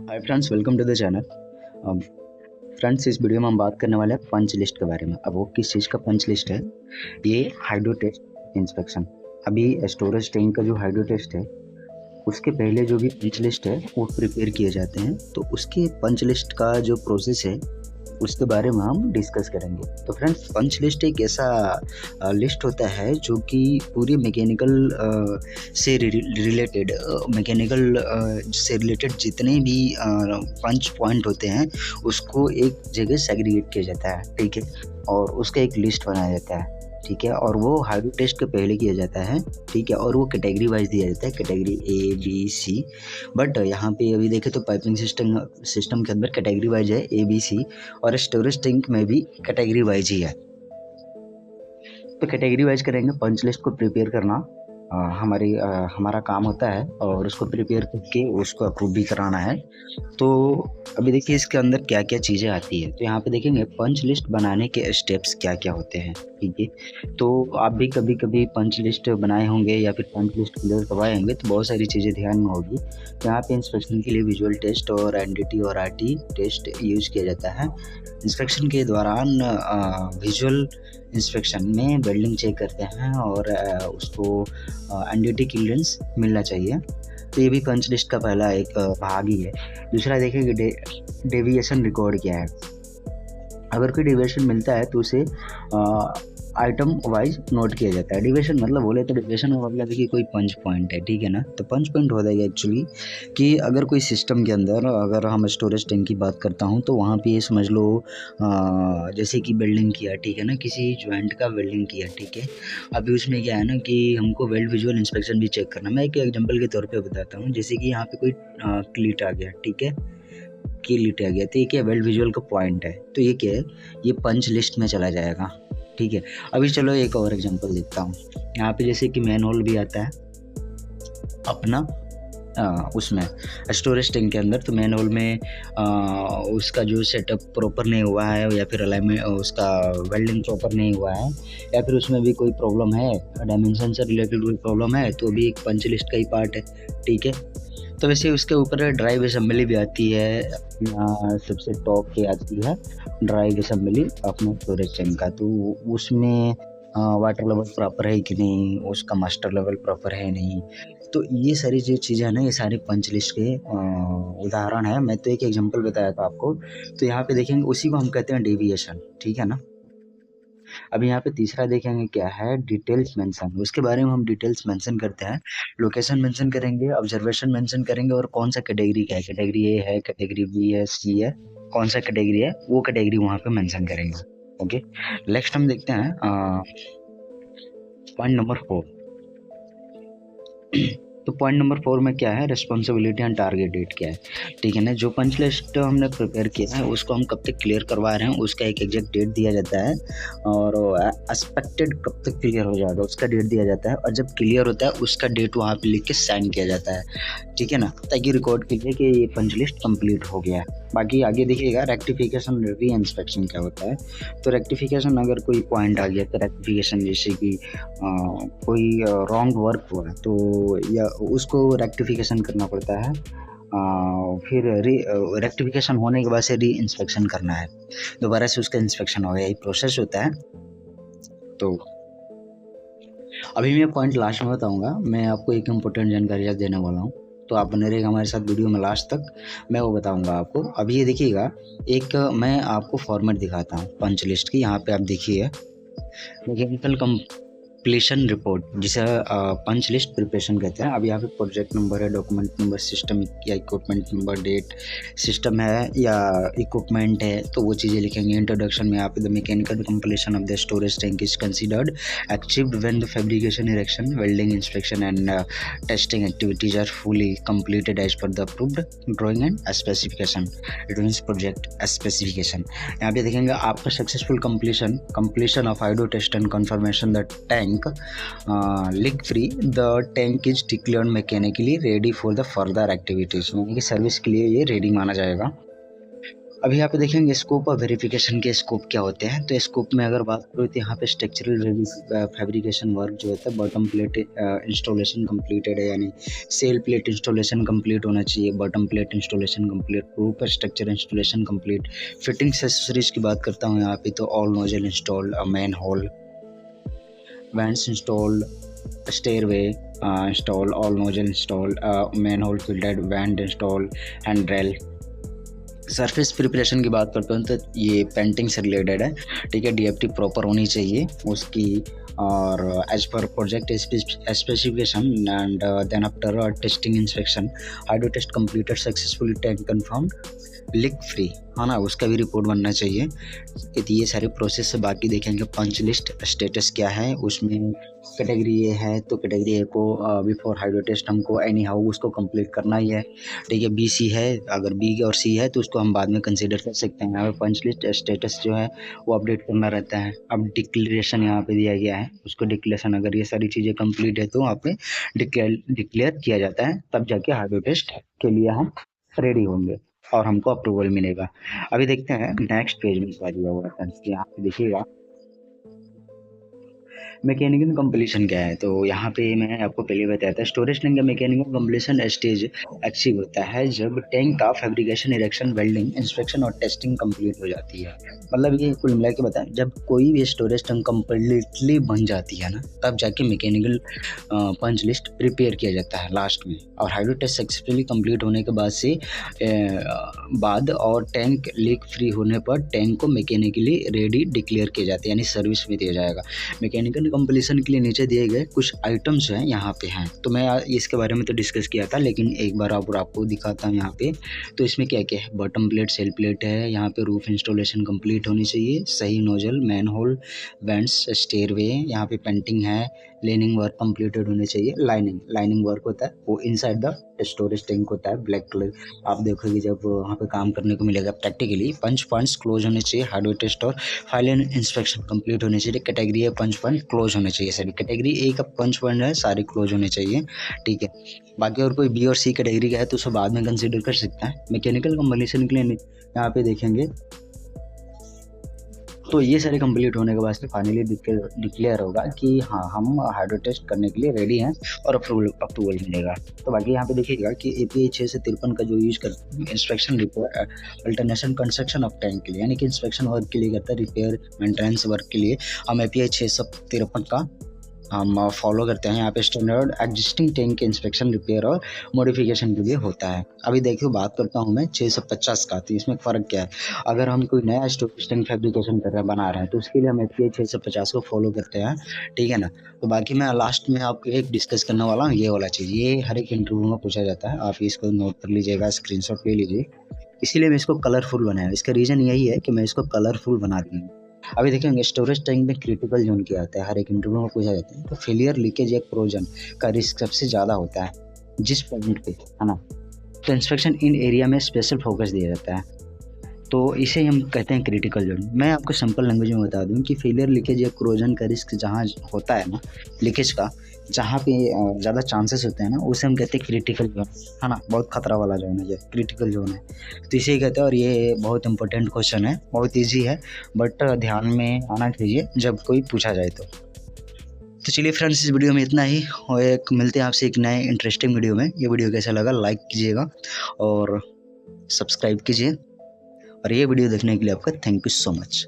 Hi friends, welcome to the channel. Friends, इस video में हम बात करने वाले हैं पंच लिस्ट के बारे में। अब वो किस चीज़ का पंच लिस्ट है? ये हाइड्रो टेस्ट इंस्पेक्शन। अभी स्टोरेज टैंक का जो हाइड्रो टेस्ट है उसके पहले जो भी पंच लिस्ट है वो प्रिपेयर किए जाते हैं। तो उसके पंच लिस्ट का जो प्रोसेस है उसके बारे में हम डिस्कस करेंगे। तो फ्रेंड्स, पंच लिस्ट एक ऐसा लिस्ट होता है जो कि पूरी मैकेनिकल से रिलेटेड से रिलेटेड जितने भी पंच पॉइंट होते हैं उसको एक जगह सेग्रीगेट किया जाता है, ठीक है, और उसका एक लिस्ट बनाया जाता है, ठीक है, और वो हाइड्रो टेस्ट के पहले किया जाता है, ठीक है, और वो कैटेगरी वाइज दिया जाता है, category A B C. But यहाँ पे अभी देखें तो पाइपिंग सिस्टम के अंदर कैटेगरी वाइज है ए बी सी, और स्टोरेज टैंक में भी कैटेगरी वाइज ही है। तो कैटेगरी वाइज करेंगे, पंच लिस्ट को प्रिपेयर करना हमारा काम होता है, और उसको प्रिपेयर करके उसको अप्रूव भी कराना है। तो अभी देखिए इसके अंदर क्या क्या चीज़ें आती है। तो यहाँ पे देखेंगे पंच लिस्ट बनाने के स्टेप्स क्या क्या होते हैं, ठीक है। तो आप भी कभी कभी पंच लिस्ट बनाए होंगे या फिर पंच लिस्ट क्लियर करवाए होंगे, तो बहुत सारी चीज़ें ध्यान में होगी। तो यहाँ पे इंस्पेक्शन के लिए विजुअल टेस्ट और एनडीटी और आरटी टेस्ट यूज किया जाता है। इंस्पेक्शन के दौरान विजुअल इंस्पेक्शन में वेल्डिंग चेक करते हैं और उसको एनडीटी क्लियरेंस मिलना चाहिए। तो ये भी पंच लिस्ट का पहला एक भाग ही है। दूसरा देखेंगे डेविएशन रिकॉर्ड क्या है। अगर कोई डेविएशन मिलता है तो उसे आइटम वाइज नोट किया जाता है। डेविएशन मतलब बोले तो डेविएशन का मतलब देखिए कोई पंच पॉइंट है, ठीक है ना। तो पंच पॉइंट होता है एक्चुअली कि अगर कोई सिस्टम के अंदर, अगर हम स्टोरेज टैंक की बात करता हूँ तो वहाँ पे ये समझ लो जैसे कि वेल्डिंग किया, ठीक है ना, किसी जॉइंट का वेल्डिंग किया, ठीक है। अभी उसमें क्या है ना कि हमको वेल्ड विजुअल इंस्पेक्शन भी चेक करना। मैं एक एग्जाम्पल के तौर पर बताता हूँ। जैसे कि यहाँ पे कोई क्लीट आ गया, ठीक है, की लिट आ गया, तो ये क्या वेल्ड विजुअल का पॉइंट है। तो ये क्या है, ये पंच लिस्ट में चला जाएगा, ठीक है। अभी चलो एक और एग्जांपल देखता हूँ। यहाँ पे जैसे कि मैन होल भी आता है अपना उसमें स्टोरेज टैंक के अंदर। तो मैन होल में उसका जो सेटअप प्रॉपर नहीं हुआ है, या फिर अलाइनमेंट उसका वेल्डिंग प्रॉपर नहीं हुआ है, या फिर उसमें भी कोई प्रॉब्लम है, डायमेंशन से रिलेटेड कोई प्रॉब्लम है, तो भी एक पंच लिस्ट का ही पार्ट है, ठीक है। तो वैसे उसके ऊपर ड्राइव असेंबली भी आती है, सबसे टॉप पे आती है ड्राइव असेंबली अपना स्टोरेज टैंक का। तो उसमें वाटर लेवल प्रॉपर है कि नहीं, उसका मास्टर लेवल प्रॉपर है नहीं। तो ये सारी जो चीज़ें हैं ना, ये सारे पंच लिस्ट के उदाहरण है। मैं तो एक एग्जांपल बताया था आपको। तो यहाँ पे देखेंगे उसी को हम कहते हैं डेविएशन, ठीक है ना। अभी यहाँ पे तीसरा देखेंगे क्या है, डिटेल्स मेंशन। उसके बारे में हम डिटेल्स मेंशन करते हैं, लोकेशन मेंशन करेंगे, ऑब्जर्वेशन मेंशन करेंगे, और कौन सा कैटेगरी का है, कैटेगरी ए है, कैटेगरी बी है, सी है, कौन सा कैटेगरी है वो कैटेगरी वहाँ पे मेंशन करेंगे। ओके, नेक्स्ट हम देखते हैं पॉइंट नंबर 4। तो पॉइंट नंबर 4 में क्या है, रिस्पॉन्सिबिलिटी एंड टारगेट डेट क्या है, ठीक है ना। जो पंच लिस्ट हमने प्रिपेयर किया है उसको हम कब तक क्लियर करवा रहे हैं उसका एक एग्जैक्ट डेट दिया जाता है, और एक्सपेक्टेड कब तक क्लियर हो जाएगा उसका डेट दिया जाता है, और जब क्लियर होता है उसका डेट वहाँ पे लिख के साइन किया जाता है, ठीक है ना, ताकि रिकॉर्ड कीजिए कि ये पंच लिस्ट कंप्लीट हो गया है। बाकी आगे देखिएगा रेक्टिफिकेशन री इंस्पेक्शन क्या होता है। तो रेक्टिफिकेशन, अगर कोई पॉइंट आ गया तो रेक्टिफिकेशन, जैसे कि कोई रॉन्ग वर्क हुआ तो या उसको रेक्टिफिकेशन करना पड़ता है। फिर रेक्टिफिकेशन होने के बाद से री इंस्पेक्शन करना है, दोबारा से उसका इंस्पेक्शन हो गया, यही प्रोसेस होता है। तो अभी मैं पॉइंट लास्ट में बताऊंगा। मैं आपको एक इम्पोर्टेंट जानकारी देने वाला हूँ, तो आप बने रहेगा हमारे साथ वीडियो में लास्ट तक, मैं वो बताऊंगा आपको। अभी ये देखिएगा, एक मैं आपको फॉर्मेट दिखाता हूँ पंच लिस्ट की। यहाँ पे आप देखिए मैकेनिकल कंप्लीशन रिपोर्ट, जिसे पंच लिस्ट प्रिपरेशन कहते हैं। अब यहाँ पे प्रोजेक्ट नंबर है, डॉक्यूमेंट नंबर, सिस्टम या इक्विपमेंट नंबर, डेट, सिस्टम है या इक्विपमेंट है, तो वो चीज़ें लिखेंगे। इंट्रोडक्शन में यहाँ पे the mechanical completion of the storage tank is considered achieved when the fabrication, erection, welding, inspection and testing activities are fully completed as per the approved drawing and specification. It means project specification. यहाँ पे देखेंगे आपका successful completion of hydro test and confirmation the tank leak free, the tank is declared mechanically ready for the further activities। यानी कि service के लिए ये ready माना जाएगा। अभी यहाँ पे देखेंगे स्कोप और वेरिफिकेशन के स्कोप क्या होते हैं। तो स्कोप में अगर बात करूँ तो यहाँ पे स्ट्रक्चरल फैब्रिकेशन वर्क जो होता है, बॉटम प्लेट इंस्टॉलेशन कंप्लीटेड है, यानी सेल प्लेट इंस्टॉलेशन कंप्लीट होना चाहिए, bottom plate installation complete, roof structure installation complete. Fitting accessories की बात करता हूँ यहाँ पे, तो all nozzle installed, man hole, vents installed, stairway installed, all nozzle installed, manhole filtered, vent installed, and rail। Surface preparation की बात करते हैं तो ये पेंटिंग से रिलेटेड है, ठीक है। डीएफटी प्रॉपर होनी चाहिए उसकी, और as per project specification, and then after testing inspection hydro test completed successfully, tank confirm leak free, है ना, उसका भी रिपोर्ट बनना चाहिए। यदि ये सारे प्रोसेस से बाकी देखेंगे पंच लिस्ट स्टेटस क्या है उसमें। कैटेगरी ए है तो कैटेगरी ए को बिफोर हाइड्रो टेस्ट हमको एनी हाउ उसको कंप्लीट करना ही है, ठीक है। बी सी है, अगर बी और सी है तो उसको हम बाद में कंसीडर कर सकते हैं। यहाँ पे पंच लिस्ट स्टेटस जो है वो अपडेट करना रहता है। अब डिक्लेरेशन यहाँ पे दिया गया है, उसको डिक्लेरेशन अगर ये सारी चीज़ें कंप्लीट है तो वहाँ पे डिक्लेयर किया जाता है, तब जाके हाइड्रो टेस्ट के लिए हम रेडी होंगे और हमको अप्रूवल मिलेगा। अभी देखते हैं नेक्स्ट पेज में क्या दिया हुआ है। यहाँ पे देखिएगा मैकेनिकल कंप्लीशन क्या है। तो यहाँ पे मैं आपको पहले बताया था, स्टोरेज टैंक का मैकेनिकल कंप्लीशन स्टेज अचीव होता है जब टैंक का फैब्रिकेशन, इरेक्शन, वेल्डिंग, इंस्पेक्शन और टेस्टिंग कंप्लीट हो जाती है। मतलब ये कुल मिला के बताएं, जब कोई भी स्टोरेज टैंक कंप्लीटली बन जाती है ना, तब जाके मैकेनिकल पंच लिस्ट प्रिपेयर किया जाता है लास्ट में। और हाइड्रो टेस्ट सक्सेसफुली कंप्लीट होने के बाद से बाद और टैंक लीक फ्री होने पर टैंक को मैकेनिकली रेडी डिक्लेयर किया जाता है, यानी सर्विस में दिया जाएगा। मैकेनिकल कंप्लीशन के लिए नीचे दिए गए कुछ आइटम्स हैं यहाँ पे हैं, तो मैं इसके बारे में तो डिस्कस किया था, लेकिन एक बार आपको दिखाता हूँ यहाँ पे। तो इसमें क्या क्या है, बॉटम प्लेट, सेल प्लेट है, यहाँ पे रूफ इंस्टॉलेशन कंप्लीट होनी चाहिए, सही nozzle, man hole, vents, stairway, यहाँ पे पेंटिंग है, लाइनिंग वर्क कंप्लीटेड होने चाहिए। लाइनिंग वर्क होता है वो इनसाइड द स्टोरेज टैंक होता है, ब्लैक कलर। आप देखोगे जब वहाँ पे काम करने को मिलेगा प्रैक्टिकली। पंच पॉइंट्स क्लोज होने चाहिए, हार्डवेयर टेस्ट और फाइल इंस्पेक्शन कंप्लीट होने चाहिए। कैटेगरी है पंच पॉइंट क्लोज होने चाहिए, सभी कैटेगरी ए का पंच पॉइंट है सारे क्लोज होने चाहिए, ठीक है। बाकी और कोई बी और सी कैटेगरी का है तो उसे बाद में कंसिडर कर सकता है। मैकेनिकल कंप्लीशन के लिए यहाँ पे देखेंगे तो ये सारे कंप्लीट होने के बाद से फाइनली डिक्लेयर होगा कि हाँ हम हाइड्रो टेस्ट करने के लिए रेडी हैं और अप्रूवल मिलेगा। तो बाकी यहाँ पे देखिएगा कि API 6 से 53 का जो यूज करते हैं inspection, repair, alternation, construction of tank के लिए, यानी कि इंस्पेक्शन वर्क के लिए करता है, रिपेयर मेंटेनेंस वर्क के लिए हम API 653 का हम फॉलो करते हैं। यहाँ पे स्टैंडर्ड एग्जिस्टिंग टैंक के इंस्पेक्शन, रिपेयर और मॉडिफिकेशन के लिए होता है। अभी देखिए बात करता हूँ मैं 650 का, तो इसमें फ़र्क क्या है। अगर हम कोई नया स्टोरेज टैंक फैब्रिकेशन कर रहे हैं, बना रहे हैं, तो उसके लिए हम API 650 को फॉलो करते हैं, ठीक है ना। तो बाकी मैं लास्ट में आपको एक डिस्कस करने वाला हूँ ये वाला चीज़, ये हर एक इंटरव्यू में पूछा जाता है, आप इसको नोट कर लीजिएगा, स्क्रीनशॉट ले लीजिए। इसीलिए मैं इसको कलरफुल बनाया, इसका रीज़न यही है कि मैं इसको कलरफुल बना दी हूँ। अभी देखेंगे स्टोरेज टैंक में क्रिटिकल जोन क्या आता है, हर एक इंटरव्यू में पूछा जाता है। तो फेलियर, लीकेज या क्रोजन का रिस्क सबसे ज़्यादा होता है जिस पॉइंट पे, है ना। तो इंस्पेक्शन इन एरिया में स्पेशल फोकस दिया जाता है, तो इसे हम कहते हैं क्रिटिकल जोन। मैं आपको सिंपल लैंग्वेज में बता दूं कि फेलियर, लीकेज या क्रोजन का रिस्क जहाँ होता है ना, लीकेज का जहाँ पे ज़्यादा चांसेस होते हैं ना, उसे हम कहते हैं क्रिटिकल जोन, है ना। बहुत खतरा वाला जोन है ये, क्रिटिकल जोन है, तो इसे कहते हैं। और ये बहुत इंपॉर्टेंट क्वेश्चन है, बहुत ईजी है, बट ध्यान में आना चाहिए जब कोई पूछा जाए तो चलिए फ्रेंड्स, इस वीडियो में इतना ही, और एक मिलते हैं आपसे एक नए इंटरेस्टिंग वीडियो में। ये वीडियो कैसा लगा लाइक कीजिएगा और सब्सक्राइब कीजिए, और ये वीडियो देखने के लिए आपका थैंक यू सो मच।